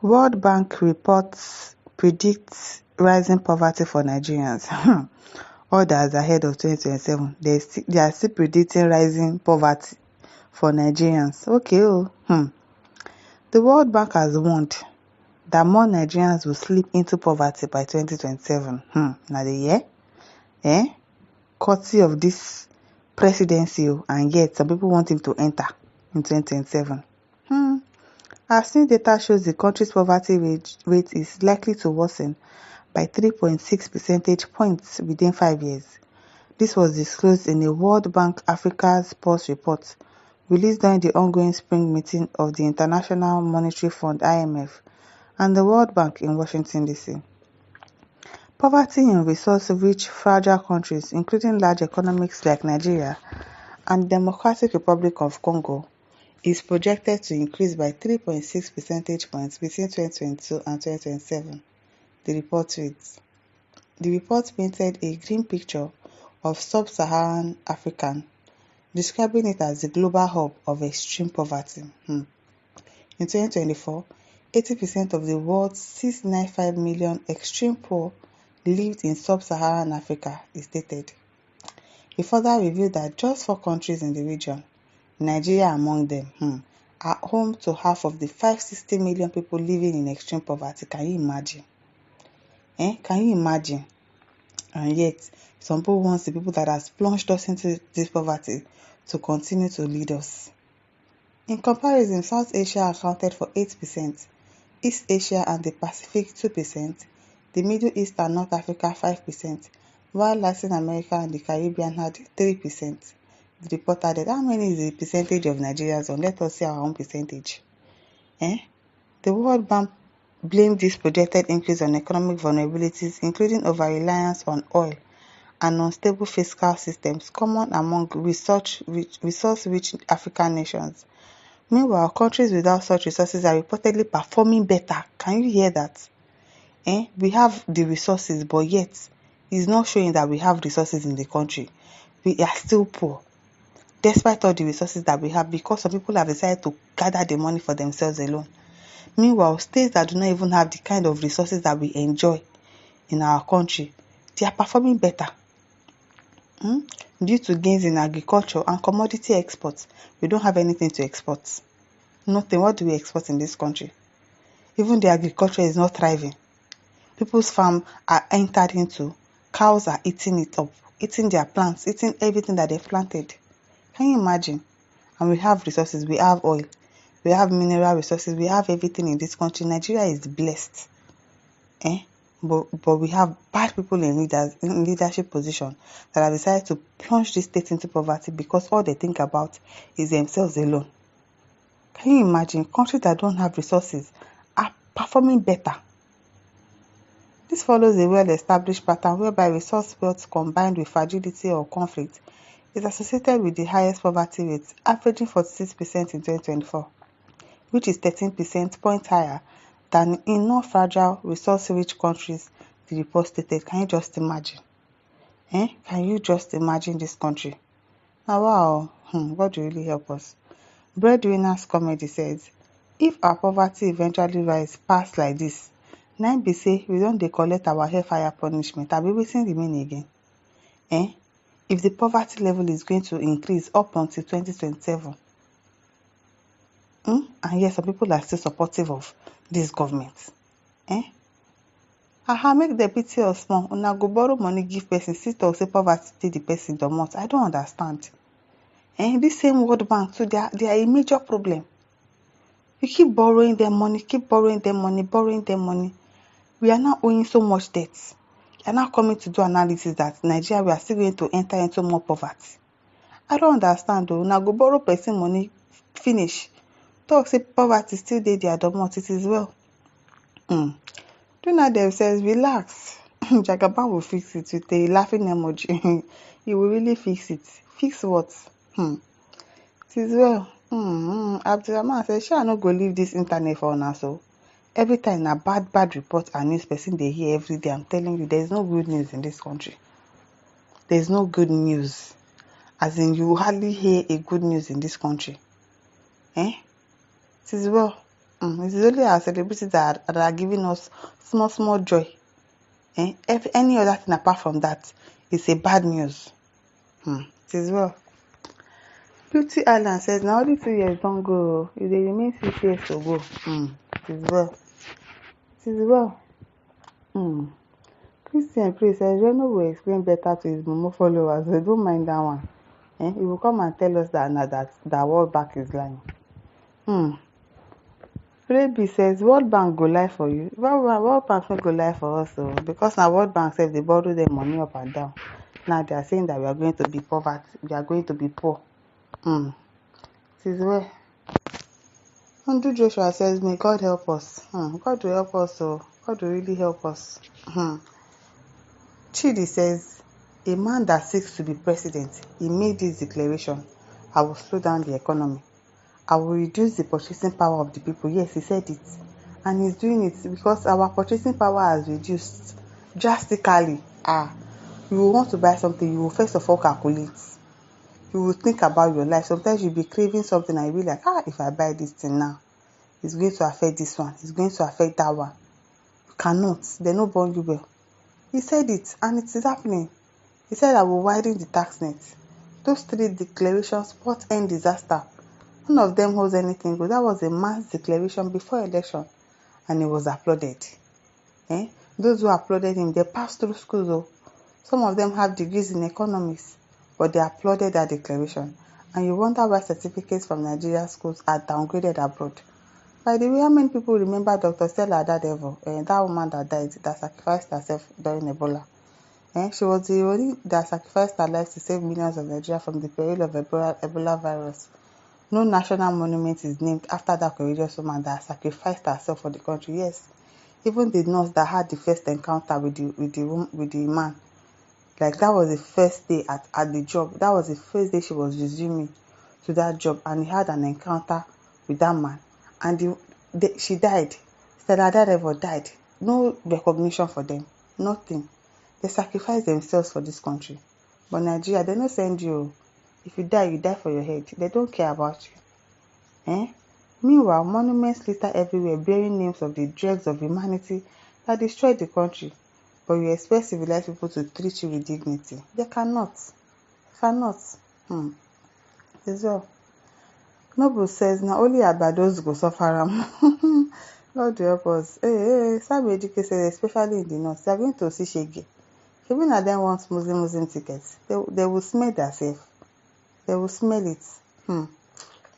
World Bank reports predicts rising poverty for Nigerians. Others ahead of 2027. They are still predicting rising poverty for Nigerians. Okay. The World Bank has warned that more Nigerians will slip into poverty by 2027. Now the year? Courtesy of this presidency, and yet some people want him to enter in 2027. As new data shows, the country's poverty rate is likely to worsen by 3.6 percentage points within 5 years. This was disclosed in a World Bank Africa's Pulse report released during the ongoing spring meeting of the International Monetary Fund (IMF) and the World Bank in Washington, D.C. Poverty in resource-rich, fragile countries, including large economies like Nigeria and the Democratic Republic of Congo, is projected to increase by 3.6 percentage points between 2022 and 2027, the report reads. The report painted a grim picture of sub-Saharan Africa, describing it as the global hub of extreme poverty. In 2024, 80% of the world's 695 million extreme poor lived in sub-Saharan Africa, it stated. It further revealed that just 4 countries in the region, Nigeria among them, are home to half of the 560 million people living in extreme poverty. Can you imagine? Can you imagine? And yet, some people want the people that has plunged us into this poverty to continue to lead us. In comparison, South Asia accounted for 8%, East Asia and the Pacific 2%, the Middle East and North Africa 5%, while Latin America and the Caribbean had 3%. The report added, how many is the percentage of Nigerians? Let us see our own percentage. The World Bank blamed this projected increase on economic vulnerabilities, including over-reliance on oil and unstable fiscal systems common among resource-rich African nations. Meanwhile, countries without such resources are reportedly performing better. Can you hear that? We have the resources, but yet it's not showing that we have resources in the country. We are still poor, despite all the resources that we have, because some people have decided to gather the money for themselves alone. Meanwhile, states that do not even have the kind of resources that we enjoy in our country, they are performing better. Due to gains in agriculture and commodity exports, we don't have anything to export. Nothing. What do we export in this country? Even the agriculture is not thriving. People's farms are entered into. Cows are eating it up, eating their plants, eating everything that they've planted. Can you imagine? And we have resources. We have oil. We have mineral resources. We have everything in this country. Nigeria is blessed. But we have bad people in leadership position that have decided to plunge this state into poverty because all they think about is themselves alone. Can you imagine? Countries that don't have resources are performing better. This follows a well-established pattern whereby resource wealth combined with fragility or conflict is associated with the highest poverty rates, averaging 46% in 2024, which is 13% points higher than in non-fragile, resource-rich countries, the report stated. Can you just imagine? Can you just imagine this country? Now, wow, God will really help us. Breadwinner's comedy says, if our poverty eventually rise past like this, 9 be say we don't collect our hellfire punishment. Are we waiting remain again? If the poverty level is going to increase up until 2027, and yes, some people are still supportive of this government. Make the pity us small. Una go borrow money give person, still talk say poverty dey the person domot. I don't understand. This same World Bank too, they are a major problem. You keep borrowing them money, borrowing them money. We are now owing so much debt. You are now coming to do analysis that Nigeria, we are still going to enter into more poverty. I don't understand though. Now go borrow person money, finish. Talk say poverty still dey their domot. It is well. Do not themselves relax. Jagaban will fix it with a laughing emoji. He will really fix it. Fix what? It is well. Abdulrahman says, "Shall I not go leave this internet for now?" So every time a bad report and news person they hear every day, I'm telling you, there is no good news in this country. There is no good news. As in, you hardly hear a good news in this country. It is well. It is only our celebrities that are giving us small joy. If any other thing apart from that is a bad news. It is well. Beauty Island says now only 2 years don't go. If they remain 6 years to go. It is well. It is well. Christian Priest says Reno will explain better to his Momo followers. They don't mind that one. He will come and tell us that World Bank is lying. Freebie says World Bank go lie for you. World Bank no go lie for us o, because now World Bank says they borrow their money up and down. Now they are saying that we are going to be poverty. We are going to be poor. It is well. Andrew Joshua says, may God help us. God will help us, so God will really help us. Chidi says, a man that seeks to be president, he made this declaration: I will slow down the economy. I will reduce the purchasing power of the people. Yes, he said it. And he's doing it because our purchasing power has reduced drastically. You will want to buy something, you will first of all calculate. You will think about your life. Sometimes you'll be craving something and you'll be like, if I buy this thing now, it's going to affect this one, it's going to affect that one. You cannot. They no born you well. He said it, and it is happening. He said I will widen the tax net. Those 3 declarations brought end disaster. None of them holds anything good. That was a mass declaration before election, and it was applauded. Those who applauded him, they passed through schools. Some of them have degrees in economics, but they applauded that declaration. And you wonder why certificates from Nigeria schools are downgraded abroad. By the way, how many people remember Dr. Stella Adadevoh, that woman that died, that sacrificed herself during Ebola? She was the only that sacrificed her life to save millions of Nigeria from the peril of Ebola virus. No national monument is named after that courageous woman that sacrificed herself for the country. Yes, even the nurse that had the first encounter with the man, like that was the first day at the job. That was the first day she was resuming to that job, and he had an encounter with that man, and she died. Stella Adadevoh died. No recognition for them. Nothing. They sacrificed themselves for this country. But Nigeria, they don't send you. If you die for your head. They don't care about you. Meanwhile, monuments litter everywhere bearing names of the dregs of humanity that destroyed the country. But you expect civilized people to treat you with dignity. They cannot. Cannot. As well. Noble says, now only Agbados go suffer. Lord help us. Some educators, especially in the north, they are going to see shege. Even if they want Muslim tickets, they will smell themselves. They will smell it. And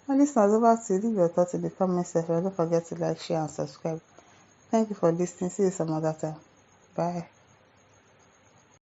listeners, over to you. Leave your thoughts in the comment section. Don't forget to like, share, and subscribe. Thank you for listening. See you some other time. Bye.